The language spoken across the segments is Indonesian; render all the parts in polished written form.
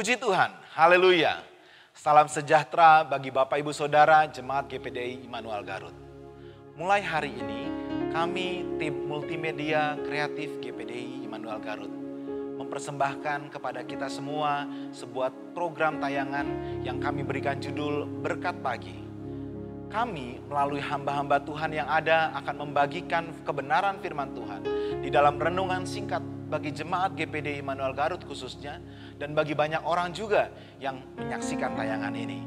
Puji Tuhan, haleluya. Salam sejahtera bagi Bapak Ibu Saudara Jemaat GPDI Immanuel Garut. Mulai hari ini kami tim multimedia kreatif GPDI Immanuel Garut mempersembahkan kepada kita semua sebuah program tayangan yang kami berikan judul Berkat Pagi. Kami melalui hamba-hamba Tuhan yang ada akan membagikan kebenaran firman Tuhan di dalam renungan singkat bagi jemaat GPDI Immanuel Garut khususnya dan bagi banyak orang juga yang menyaksikan tayangan ini.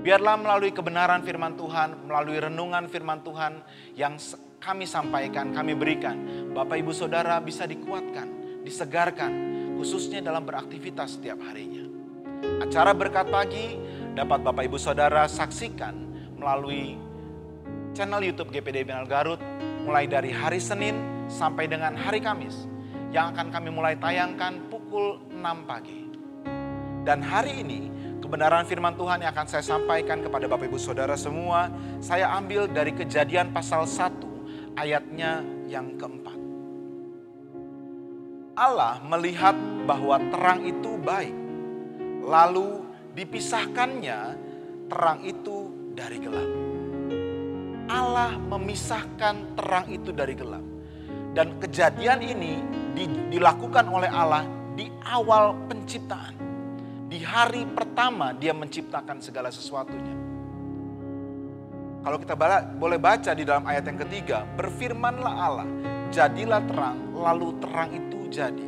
Biarlah melalui kebenaran firman Tuhan, melalui renungan firman Tuhan yang kami sampaikan, kami berikan, Bapak Ibu Saudara bisa dikuatkan, disegarkan, khususnya dalam beraktivitas setiap harinya. Acara Berkat Pagi dapat Bapak Ibu Saudara saksikan melalui channel YouTube GPDI Immanuel Garut mulai dari hari Senin sampai dengan hari Kamis yang akan kami mulai tayangkan pukul 6 pagi. Dan hari ini kebenaran firman Tuhan yang akan saya sampaikan kepada Bapak Ibu Saudara semua, saya ambil dari Kejadian pasal 1 ayatnya yang keempat. Allah melihat bahwa terang itu baik, lalu dipisahkannya terang itu dari gelap. Allah memisahkan terang itu dari gelap. Dan kejadian ini dilakukan oleh Allah di awal penciptaan. Di hari pertama dia menciptakan segala sesuatunya. Kalau kita boleh baca di dalam ayat yang ketiga, berfirmanlah Allah, jadilah terang, lalu terang itu jadi.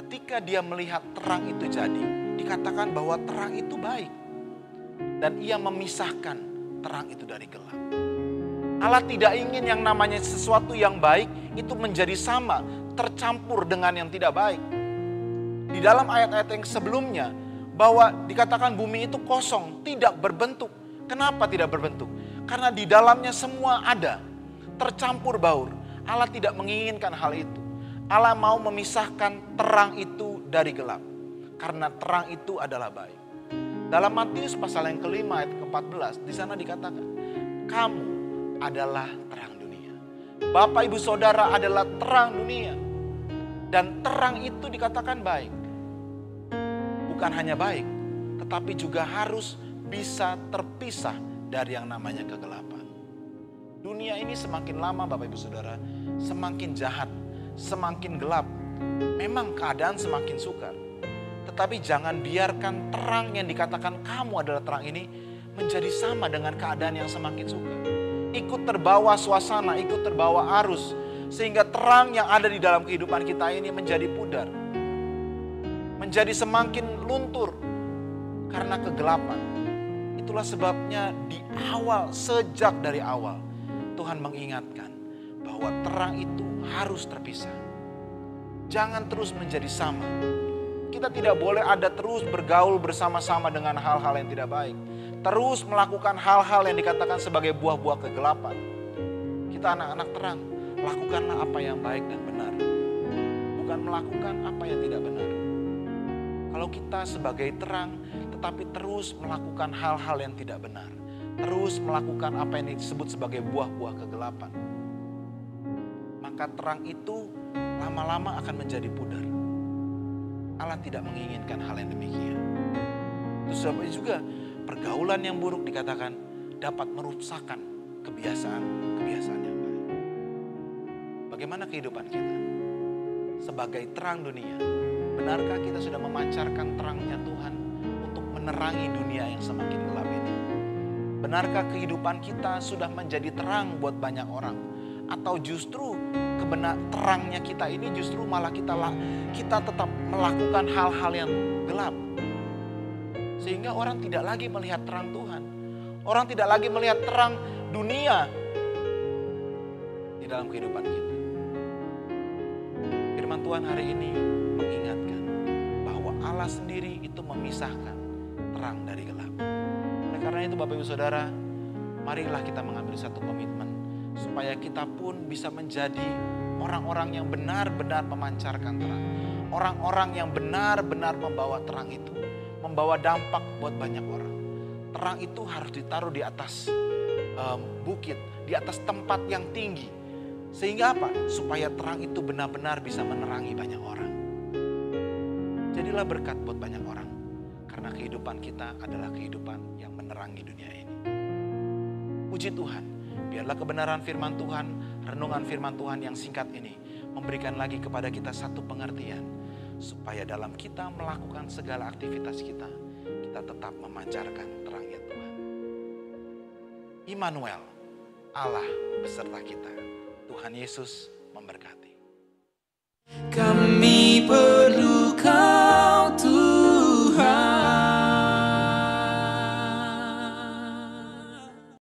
Ketika dia melihat terang itu jadi, dikatakan bahwa terang itu baik. Dan ia memisahkan terang itu dari gelap. Allah tidak ingin yang namanya sesuatu yang baik itu menjadi sama, tercampur dengan yang tidak baik. Di dalam ayat-ayat yang sebelumnya, bahwa dikatakan bumi itu kosong, tidak berbentuk. Kenapa tidak berbentuk? Karena di dalamnya semua ada, tercampur baur. Allah tidak menginginkan hal itu. Allah mau memisahkan terang itu dari gelap. Karena terang itu adalah baik. Dalam Matius pasal yang kelima ayat ke-14, di sana dikatakan, kamu adalah terang dunia. Bapak Ibu Saudara adalah terang dunia. Dan terang itu dikatakan baik. Bukan hanya baik, tetapi juga harus bisa terpisah dari yang namanya kegelapan. Dunia ini semakin lama Bapak Ibu Saudara, semakin jahat, semakin gelap. Memang keadaan semakin sukar. Tetapi jangan biarkan terang yang dikatakan kamu adalah terang ini menjadi sama dengan keadaan yang semakin sukar. Ikut terbawa suasana, ikut terbawa arus. Sehingga terang yang ada di dalam kehidupan kita ini menjadi pudar. Menjadi semakin luntur karena kegelapan. Itulah sebabnya di awal, sejak dari awal, Tuhan mengingatkan bahwa terang itu harus terpisah. Jangan terus menjadi sama. Kita tidak boleh ada terus bergaul bersama-sama dengan hal-hal yang tidak baik. Terus melakukan hal-hal yang dikatakan sebagai buah-buah kegelapan. Kita anak-anak terang, lakukanlah apa yang baik dan benar. Bukan melakukan apa yang tidak benar. Kalau kita sebagai terang, tetapi terus melakukan hal-hal yang tidak benar. Terus melakukan apa yang disebut sebagai buah-buah kegelapan. Maka terang itu lama-lama akan menjadi pudar. Allah tidak menginginkan hal yang demikian. Itu sebabnya juga pergaulan yang buruk dikatakan dapat merusakkan kebiasaan-kebiasaan yang baik. Bagaimana kehidupan kita? Sebagai terang dunia, benarkah kita sudah memancarkan terangnya Tuhan untuk menerangi dunia yang semakin gelap ini? Benarkah kehidupan kita sudah menjadi terang buat banyak orang? Atau justru terangnya kita ini justru malah kita tetap melakukan hal-hal yang gelap. Sehingga orang tidak lagi melihat terang Tuhan. Orang tidak lagi melihat terang dunia di dalam kehidupan kita. Firman Tuhan hari ini mengingatkan bahwa Allah sendiri itu memisahkan terang dari gelap. Oleh karena itu Bapak Ibu Saudara, marilah kita mengambil satu komitmen supaya kita pun bisa menjadi orang-orang yang benar-benar memancarkan terang. Orang-orang yang benar-benar membawa terang itu. Membawa dampak buat banyak orang. Terang itu harus ditaruh di atas bukit. Di atas tempat yang tinggi. Sehingga apa? Supaya terang itu benar-benar bisa menerangi banyak orang. Jadi jadilah berkat buat banyak orang. Karena kehidupan kita adalah kehidupan yang menerangi dunia ini. Puji Tuhan, biarlah kebenaran firman Tuhan, renungan firman Tuhan yang singkat ini memberikan lagi kepada kita satu pengertian, supaya dalam kita melakukan segala aktivitas kita, kita tetap memancarkan terangnya Tuhan. Immanuel, Allah beserta kita. Tuhan Yesus memberkati. Kami